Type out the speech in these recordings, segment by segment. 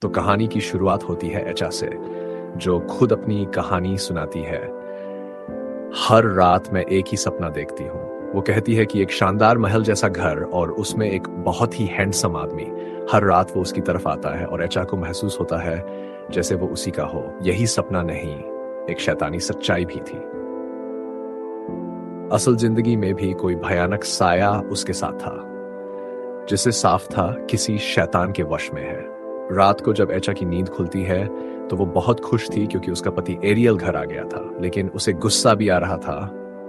तो कहानी की शुरुआत होती है एचा से, जो खुद अपनी कहानी सुनाती है। हर रात मैं एक ही सपना देखती हूँ। वो कहती है कि एक शानदार महल जैसा घर और उसमें एक बहुत ही हैंडसम आदमी। हर रात वो उसकी तरफ आता है और एचा को महसूस होता है जैसे वो उसी का हो। यही सपना नहीं, एक शैतानी सच्चाई भी थी। असल जिंदगी में भी कोई भयानक साया उसके साथ था, जिससे साफ था किसी शैतान के वश में है। रात को जब एचा की नींद खुलती है तो वो बहुत खुश थी क्योंकि उसका पति एरियल घर आ गया था, लेकिन उसे गुस्सा भी आ रहा था।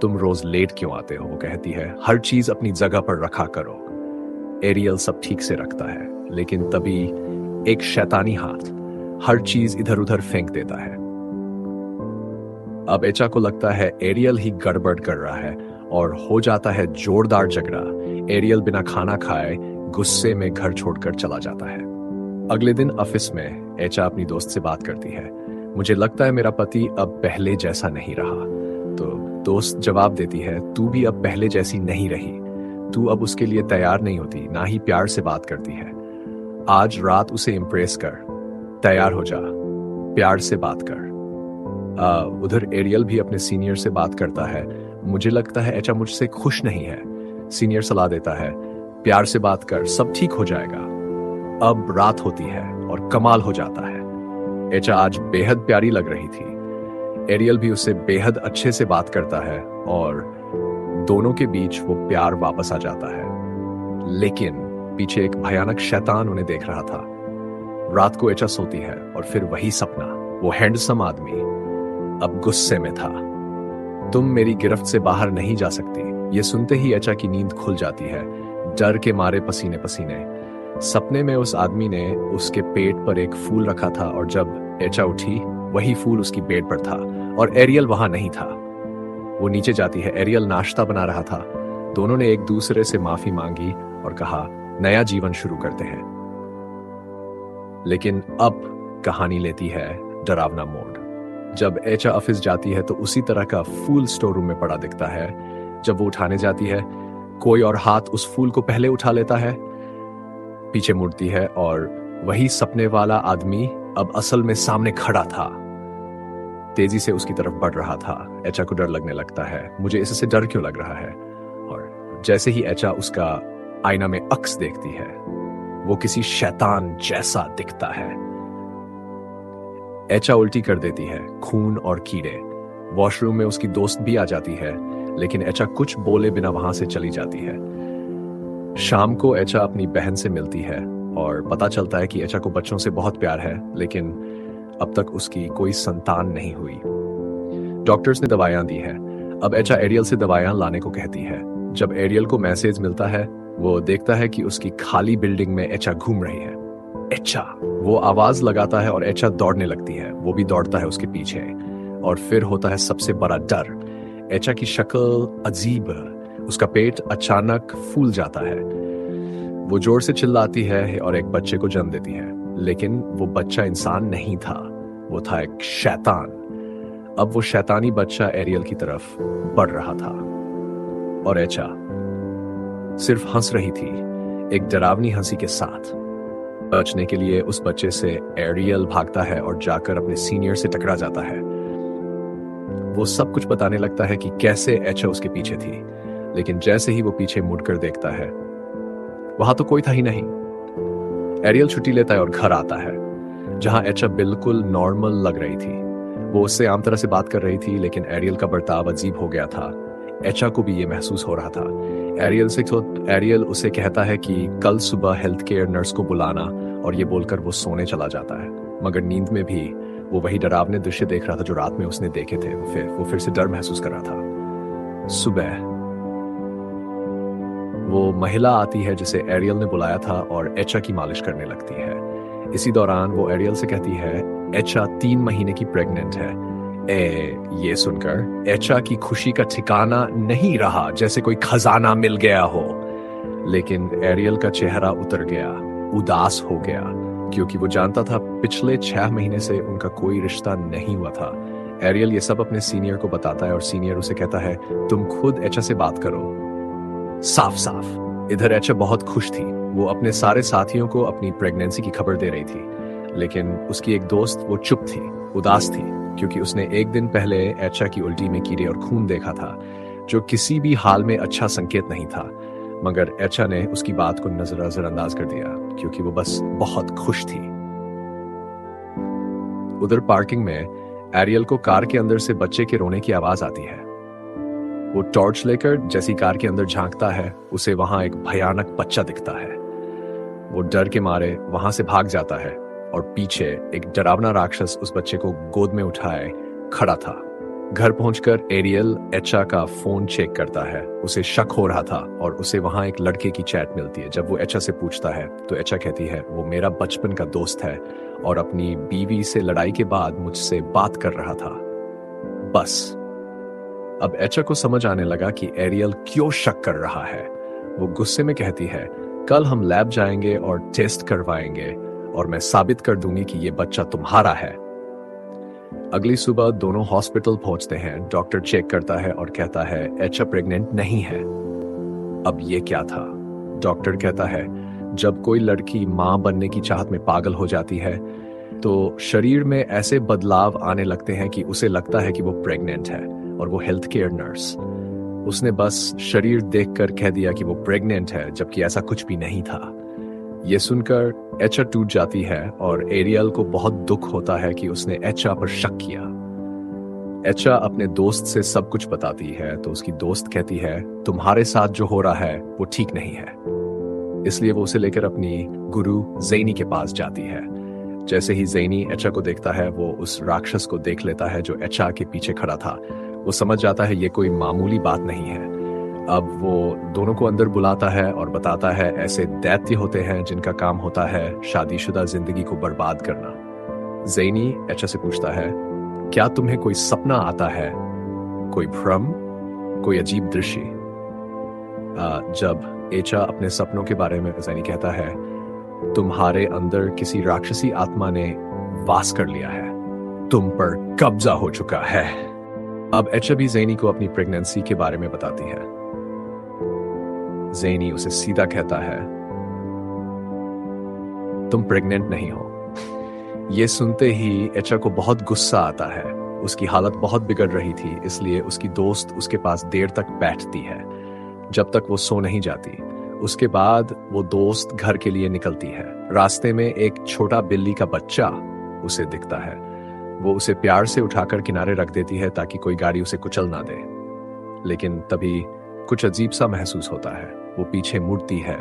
तुम रोज लेट क्यों आते हो? वो कहती है, हर चीज अपनी जगह पर रखा करो। एरियल सब ठीक से रखता है, लेकिन तभी एक शैतानी हाथ हर चीज इधर उधर फेंक देता है। अब एचा को लगता है एरियल ही गड़बड़ कर रहा है और हो जाता है जोरदार झगड़ा। एरियल बिना खाना खाए गुस्से में घर छोड़कर चला जाता है। अगले दिन ऑफिस में एचा अपनी दोस्त से बात करती है, मुझे लगता है मेरा पति अब पहले जैसा नहीं रहा। तो दोस्त जवाब देती है, तू भी अब पहले जैसी नहीं रही। तू अब उसके लिए तैयार नहीं होती, ना ही प्यार से बात करती है। आज रात उसे इम्प्रेस कर, तैयार हो जा, प्यार से बात कर। उधर एरियल भी अपने सीनियर से बात करता है, मुझे लगता है एचा मुझसे खुश नहीं है। सीनियर सलाह देता है, प्यार से बात कर, सब ठीक हो जाएगा। अब रात होती है और कमाल हो जाता है। एचा आज बेहद प्यारी लग रही थी। एरियल भी उससे बेहद अच्छे से बात करता है और दोनों के बीच वो प्यार वापस आ जाता है। लेकिन पीछे एक भयानक शैतान उन्हें देख रहा था। रात को एचा सोती है और फिर वही सपना, वो हैंडसम आदमी अब गुस्से में था। तुम मेरी गिरफ्त से बाहर नहीं जा सकती। ये सुनते ही एचा की नींद खुल जाती है, डर के मारे पसीने पसीने। सपने में उस आदमी ने उसके पेट पर एक फूल रखा था और जब एचा उठी वही फूल उसकी बेड पर था और एरियल वहां नहीं था। वो नीचे जाती है, एरियल नाश्ता बना रहा था। दोनों ने एक दूसरे से माफी मांगी और कहा, नया जीवन शुरू करते हैं। लेकिन अब कहानी लेती है डरावना मोड़। जब एचा ऑफिस जाती है तो उसी तरह का फूल स्टोर रूम में पड़ा दिखता है। जब वो उठाने जाती है, कोई और हाथ उस फूल को पहले उठा लेता है। पीछे मुड़ती है और वही सपने वाला आदमी अब असल में सामने खड़ा था, तेजी से उसकी तरफ बढ़ रहा था। एचा को डर लगने लगता है, मुझे इससे डर क्यों लग रहा है? और जैसे ही एचा उसका आईना में अक्स देखती है, वो किसी शैतान जैसा दिखता है। एचा उल्टी कर देती है, खून और कीड़े। वॉशरूम में उसकी दोस्त भी आ जाती है, लेकिन एचा कुछ बोले बिना वहां से चली जाती है। शाम को एचा अपनी बहन से मिलती है और पता चलता है कि एचा को बच्चों से बहुत प्यार है, लेकिन अब तक उसकी कोई संतान नहीं हुई। डॉक्टर्स ने दवाइयां दी है। अब एचा एरियल से दवाइयां लाने को कहती है। जब एरियल को मैसेज मिलता है, वो देखता है कि उसकी खाली बिल्डिंग में एचा घूम रही है। एचा, वो आवाज लगाता है और एचा दौड़ने लगती है। वो भी दौड़ता है उसके पीछे और फिर होता है सबसे बड़ा डर। एचा की शक्ल अजीब, उसका पेट अचानक फूल जाता है। वो जोर से चिल्लाती है और एक बच्चे को जन्म देती है, लेकिन वो बच्चा इंसान नहीं था, वो था एक शैतान। अब वो शैतानी बच्चा एरियल की तरफ बढ़ रहा था और एचा सिर्फ हंस रही थी, एक डरावनी हंसी के साथ। बचने के लिए उस बच्चे से एरियल भागता है और जाकर अपने सीनियर से टकरा जाता है। वो सब कुछ बताने लगता है कि कैसे एचा उसके पीछे थी, लेकिन जैसे ही वो पीछे मुड़कर देखता है, वहां तो कोई था ही नहीं। एरियल छुट्टी लेता है और घर आता है, जहां एचा बिल्कुल नॉर्मल लग रही थी। वो उससे आम तरह से बात कर रही थी, लेकिन एरियल का बर्ताव अजीब हो गया था। एचा को भी ये महसूस हो रहा था। एरियल उसे कहता है कि कल सुबह हेल्थ केयर नर्स को बुलाना, और ये बोलकर वो सोने चला जाता है। मगर नींद में भी वो वही डरावने दृश्य देख रहा था जो रात में उसने देखे थे। वो फिर से डर महसूस कर रहा था। सुबह वो महिला आती है जिसे एरियल ने बुलाया था और एचा की मालिश करने लगती है। इसी दौरान वो एरियल से कहती है, एचा 3 महीने की प्रेग्नेंट है। ये सुनकर एचा की खुशी का ठिकाना नहीं रहा, जैसे कोई खजाना मिल गया हो। लेकिन एरियल का चेहरा उतर गया, उदास हो गया, क्योंकि वो जानता था पिछले 6 महीने से उनका कोई रिश्ता नहीं हुआ था। एरियल ये सब अपने सीनियर को बताता है और सीनियर उसे कहता है, तुम खुद एचा से बात करो साफ साफ। इधर एचा बहुत खुश थी। वो अपने सारे साथियों को अपनी प्रेगनेंसी की खबर दे रही थी। लेकिन उसकी एक दोस्त वो चुप थी, उदास थी, क्योंकि उसने एक दिन पहले एचा की उल्टी में कीड़े और खून देखा था, जो किसी भी हाल में अच्छा संकेत नहीं था। मगर एचा ने उसकी बात को नजरअंदाज कर दिया, क्योंकि वो बस बहुत खुश थी। उधर पार्किंग में एरियल को कार के अंदर से बच्चे के रोने की आवाज आती है। वो टॉर्च लेकर जैसी कार के अंदर झांकता है, उसे वहां एक भयानक बच्चा दिखता है। वो डर के मारे वहां से भाग जाता है और पीछे एक डरावना राक्षस उस बच्चे को गोद में उठाए खड़ा था। घर पहुंचकर एरियल एचा का फोन चेक करता है। उसे शक हो रहा था और उसे वहां एक लड़के की चैट मिलती है। जब वो एचा से पूछता है तो एचा कहती है वो मेरा बचपन का दोस्त है और अपनी बीवी से लड़ाई के बाद मुझसे बात कर रहा था, बस। अब एचा को समझ आने लगा कि एरियल क्यों शक कर रहा है। वो गुस्से में कहती है कल हम लैब जाएंगे और टेस्ट करवाएंगे और मैं साबित कर दूंगी कि ये बच्चा तुम्हारा है। अगली सुबह दोनों हॉस्पिटल पहुंचते हैं। डॉक्टर चेक करता है और कहता है एचा प्रेग्नेंट नहीं है। अब ये क्या था? डॉक्टर कहता है जब कोई लड़की मां बनने की चाहत में पागल हो जाती है तो शरीर में ऐसे बदलाव आने लगते हैं कि उसे लगता है कि वो प्रेग्नेंट है। और वो हेल्थ केयर नर्स, उसने बस शरीर देखकर कह दिया कि वो प्रेग्नेंट है, जबकि ऐसा कुछ भी नहीं था। ये सुनकर एचा टूट जाती है और एरियल को बहुत दुख होता है कि उसने एचा पर शक किया। एचा अपने दोस्त से सब कुछ बताती है तो उसकी दोस्त कहती है तुम्हारे साथ जो हो रहा है वो ठीक नहीं है। इसलिए वो उसे लेकर अपनी गुरु ज़ैनी के पास जाती है। जैसे ही ज़ैनी एचा को देखता है वो उस राक्षस को देख लेता है जो एचा के पीछे खड़ा था। वो समझ जाता है ये कोई मामूली बात नहीं है। अब वो दोनों को अंदर बुलाता है और बताता है ऐसे दैत्य होते हैं जिनका काम होता है शादीशुदा जिंदगी को बर्बाद करना। ज़ैनी एचा से पूछता है क्या तुम्हें कोई सपना आता है, कोई भ्रम, कोई अजीब दृश्य? जब एचा अपने सपनों के बारे में ज़ैनी कहता है तुम्हारे अंदर किसी राक्षसी आत्मा ने वास कर लिया है, तुम पर कब्जा हो चुका है। अब एचा भी ज़ैनी को अपनी प्रेगनेंसी के बारे में बताती है। ज़ैनी उसे सीधा कहता है तुम प्रेग्नेंट नहीं हो। यह सुनते ही एचा को बहुत गुस्सा आता है। उसकी हालत बहुत बिगड़ रही थी, इसलिए उसकी दोस्त उसके पास देर तक बैठती है जब तक वो सो नहीं जाती। उसके बाद वो दोस्त घर के लिए निकलती है। रास्ते में एक छोटा बिल्ली का बच्चा उसे दिखता है। वो उसे प्यार से उठाकर किनारे रख देती है ताकि कोई गाड़ी उसे कुचल ना दे। लेकिन तभी कुछ अजीब सा महसूस होता है। वो पीछे मुड़ती है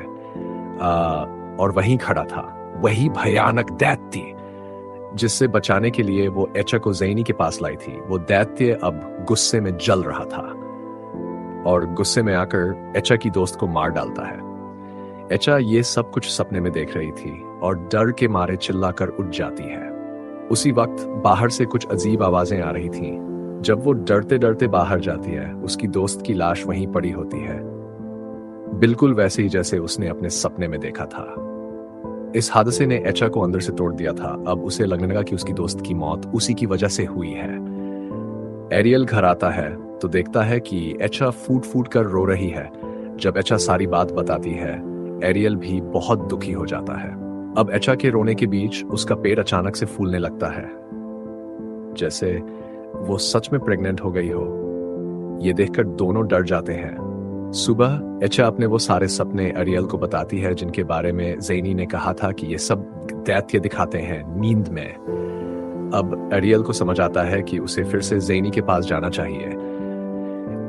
और वहीं खड़ा था वही भयानक दैत्य जिससे बचाने के लिए वो एचा को ज़ैनी के पास लाई थी। वो दैत्य अब गुस्से में जल रहा था और गुस्से में आकर एचा की दोस्त को मार डालता है। एचा ये सब कुछ सपने में देख रही थी और डर के मारे चिल्लाकर उठ जाती है। उसी वक्त बाहर से कुछ अजीब आवाजें आ रही थीं। जब वो डरते डरते बाहर जाती है, उसकी दोस्त की लाश वहीं पड़ी होती है, बिल्कुल वैसे ही जैसे उसने अपने सपने में देखा था। इस हादसे ने एचा को अंदर से तोड़ दिया था। अब उसे लगने लगा कि उसकी दोस्त की मौत उसी की वजह से हुई है। एरियल घर आता है तो देखता है कि एचा फूट फूट कर रो रही है। जब एचा सारी बात बताती है, एरियल भी बहुत दुखी हो जाता है। अब एचा के रोने के बीच उसका पेट अचानक से फूलने लगता है, जैसे वो सच में प्रेग्नेंट हो गई हो। ये देखकर दोनों डर जाते हैं। सुबह एचा अपने वो सारे सपने एरियल को बताती है जिनके बारे में ज़ैनी ने कहा था कि ये सब दैत्य दिखाते हैं नींद में। अब एरियल को समझ आता है कि उसे फिर से ज़ैनी के पास जाना चाहिए।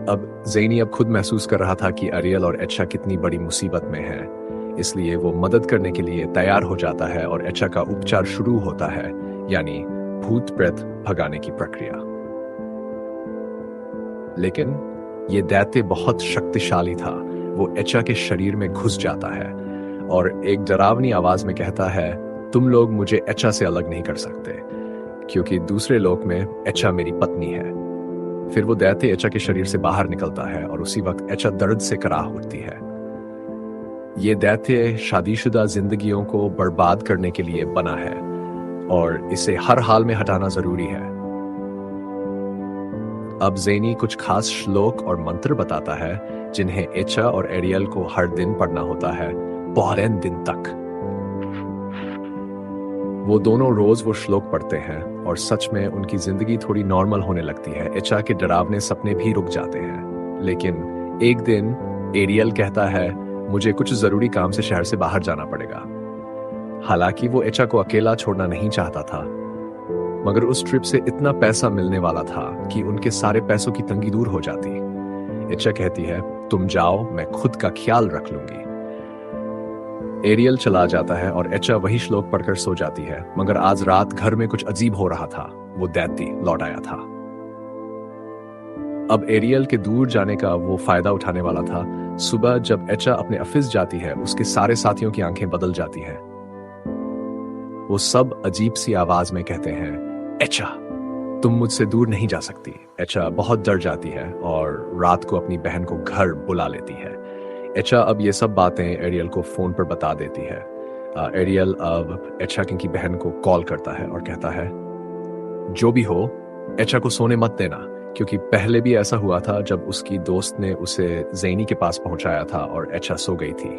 अब ज़ैनी अब खुद महसूस कर रहा था कि एरियल और एचा कितनी बड़ी मुसीबत में है, इसलिए वो मदद करने के लिए तैयार हो जाता है और एचा का उपचार शुरू होता है, यानी भूत प्रेत भगाने की प्रक्रिया। लेकिन ये दैत्य बहुत शक्तिशाली था। वो एचा के शरीर में घुस जाता है और एक डरावनी आवाज में कहता है तुम लोग मुझे एचा से अलग नहीं कर सकते, क्योंकि दूसरे लोक में एचा मेरी पत्नी है। फिर वो दैत्य एचा के शरीर से बाहर निकलता है और उसी वक्त एचा दर्द से कराह उठती है। ये दैत्य शादीशुदा जिंदगियों को बर्बाद करने के लिए बना है और इसे हर हाल में हटाना जरूरी है। अब ज़ैनी कुछ खास श्लोक और मंत्र बताता है जिन्हें एचा और एरियल को हर दिन पढ़ना होता है, 12 दिन तक। वो दोनों रोज वो श्लोक पढ़ते हैं और सच में उनकी जिंदगी थोड़ी नॉर्मल होने लगती है। एचा के डरावने सपने भी रुक जाते हैं। लेकिन एक दिन एरियल कहता है, मुझे कुछ जरूरी काम से शहर से बाहर जाना पड़ेगा। हालांकि वो एचा को अकेला छोड़ना नहीं चाहता था, मगर उस ट्रिप से इतना पैसा मिलने वाला था कि उनके सारे पैसों की तंगी दूर हो जाती। एचा कहती है, तुम जाओ, मैं खुद का ख्याल रख लूंगी। एरियल चला जाता है और एचा वही श्लोक पढ़कर सो जाती है। मगर आज रात घर में कुछ अजीब हो रहा था। वो दैत्य लौट आया था। अब एरियल के दूर जाने का वो फायदा उठाने वाला था। सुबह जब एचा अपने ऑफिस जाती है, उसके सारे साथियों की आंखें बदल जाती हैं। वो सब अजीब सी आवाज में कहते हैं, एचा, तुम मुझसे दूर नहीं जा सकती। एचा बहुत डर जाती है और रात को अपनी बहन को घर बुला लेती है। एचा अब ये सब बातें एरियल को फोन पर बता देती है। एरियल अब एचा की बहन को कॉल करता है और कहता है, जो भी हो, एचा को सोने मत देना, क्योंकि पहले भी ऐसा हुआ था जब उसकी दोस्त ने उसे ज़ैनी के पास पहुंचाया था और एचा सो गई थी,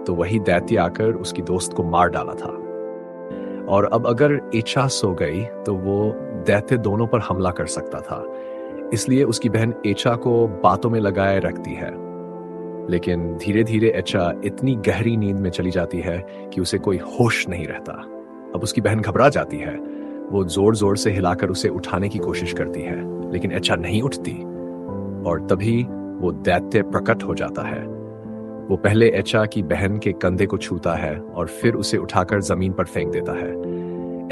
तो वही दैत्य आकर उसकी दोस्त को मार डाला था। और अब अगर एचा सो गई तो वो दैत्य दोनों पर हमला कर सकता था। इसलिए उसकी बहन एचा को बातों में लगाए रखती है। लेकिन धीरे धीरे एचा इतनी गहरी नींद में चली जाती है कि उसे कोई होश नहीं रहता। अब उसकी बहन घबरा जाती है। वो जोर जोर से हिलाकर उसे उठाने की कोशिश करती है, लेकिन एचा नहीं उठती। और तभी वो दैत्य प्रकट हो जाता है। वो पहले एचा की बहन के कंधे को छूता है और फिर उसे उठाकर जमीन पर फेंक देता है।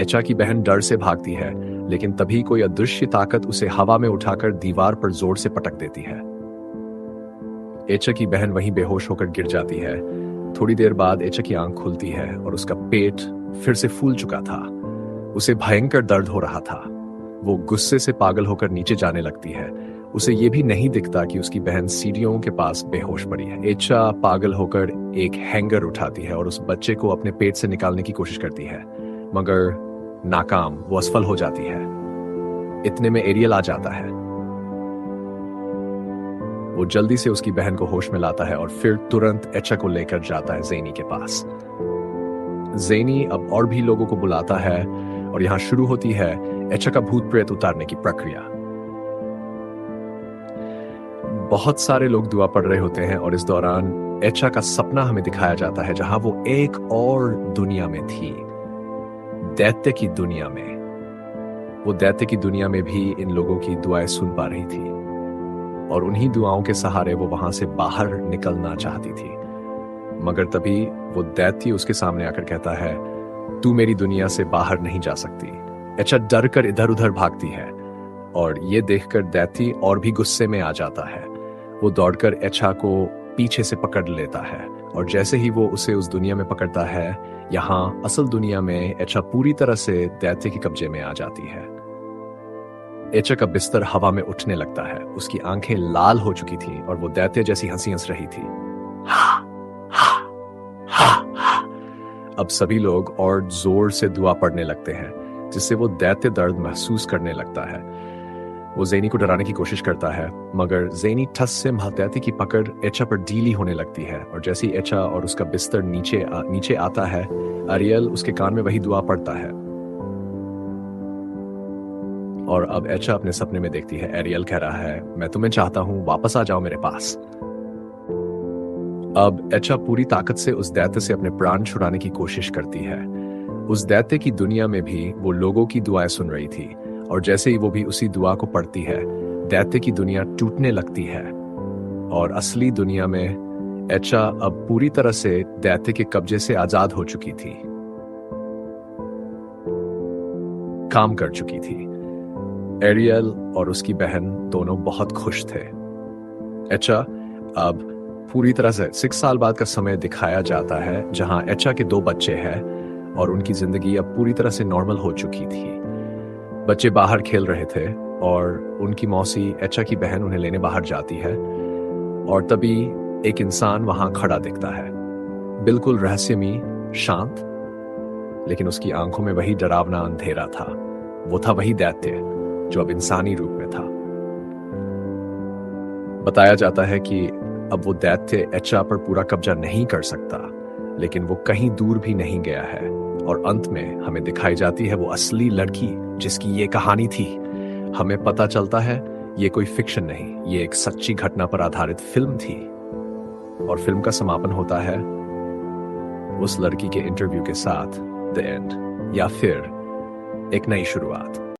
एचा की बहन डर से भागती है, लेकिन तभी कोई अदृश्य ताकत उसे हवा में उठाकर दीवार पर जोर से पटक देती है। एचा की बहन वहीं बेहोश होकर गिर जाती है। थोड़ी देर बाद एचा की आंख खुलती है और उसका पेट फिर से फूल चुका था। उसे भयंकर दर्द हो रहा था। वो गुस्से से पागल होकर नीचे जाने लगती है। उसे ये भी नहीं दिखता कि उसकी बहन सीढ़ियों के पास बेहोश पड़ी है। एचा पागल होकर एक हैंगर उठाती है और उस बच्चे को अपने पेट से निकालने की कोशिश करती है, मगर नाकाम। वो असफल हो जाती है। इतने में एरियल आ जाता है। वो जल्दी से उसकी बहन को होश में लाता है और फिर तुरंत एचा को लेकर जाता है ज़ैनी के पास। ज़ैनी अब और भी लोगों को बुलाता है और यहां शुरू होती है एचा का भूत प्रेत उतारने की प्रक्रिया। बहुत सारे लोग दुआ पढ़ रहे होते हैं और इस दौरान एचा का सपना हमें दिखाया जाता है, जहां वो एक और दुनिया में थी, दैत्य की दुनिया में। वो दैत्य की दुनिया में भी इन लोगों की दुआएं सुन पा रही थी और उन्हीं दुआओं के सहारे वो वहां से बाहर निकलना चाहती थी। मगर तभी वो दैत्य उसके सामने आकर कहता है, तू मेरी दुनिया से बाहर नहीं जा सकती। एचा डर कर इधर उधर भागती है और ये देखकर दैत्य और भी गुस्से में आ जाता है। वो दौड़कर एचा को पीछे से पकड़ लेता है और जैसे ही वो उसे उस दुनिया में पकड़ता है, यहाँ असल दुनिया में एचा पूरी तरह से दैत्य के कब्जे में आ जाती है। एचा का बिस्तर हवा में उठने लगता है। उसकी आंखें लाल हो चुकी थी और वो दैत्य जैसी हंसी हंस रही थी। अब सभी लोग और जोर से दुआ पढ़ने लगते हैं, जिससे वो दैत्य दर्द महसूस करने लगता है। वो ज़ैनी को डराने की कोशिश करता है, मगर ज़ैनी ठस से दैत्य की पकड़ एचा पर ढीली होने लगती है और जैसे ही एचा और उसका बिस्तर नीचे आता है, एरियल उसके कान में वही दुआ पढ़ता है। और अब एचा अपने सपने में देखती है, एरियल कह रहा है, मैं तुम्हें चाहता हूं, वापस आ जाओ मेरे पास। अब एचा पूरी ताकत से उस दैत्य से अपने प्राण छुड़ाने की कोशिश करती है। उस दैत्य की दुनिया में भी वो लोगों की दुआएं सुन रही थी और जैसे ही वो भी उसी दुआ को पढ़ती है, दैत्य की दुनिया टूटने लगती है और असली दुनिया में एचा अब पूरी तरह से दैत्य के कब्जे से आजाद हो चुकी थी, काम कर चुकी थी। एरियल और उसकी बहन दोनों बहुत खुश थे। एचा अब पूरी तरह से 6 साल बाद का समय दिखाया जाता है, जहां एचा के 2 बच्चे हैं और उनकी जिंदगी अब पूरी तरह से नॉर्मल हो चुकी थी। बच्चे बाहर खेल रहे थे और उनकी मौसी एचा की बहन उन्हें लेने बाहर जाती है और तभी एक इंसान वहां खड़ा दिखता है, बिल्कुल रहस्यमयी, शांत, लेकिन उसकी आंखों में वही डरावना अंधेरा था। वो था वही दैत्य जो अब इंसानी रूप में था। बताया जाता है कि अब वो दैत्य एचा पर पूरा कब्जा नहीं कर सकता, लेकिन वो कहीं दूर भी नहीं गया है। और अंत में हमें दिखाई जाती है वो असली लड़की जिसकी ये कहानी थी। हमें पता चलता है ये कोई फिक्शन नहीं, ये एक सच्ची घटना पर आधारित फिल्म थी। और फिल्म का समापन होता है उस लड़की के इंटरव्यू के साथ, द एंड, या फिर एक नई शुरुआत।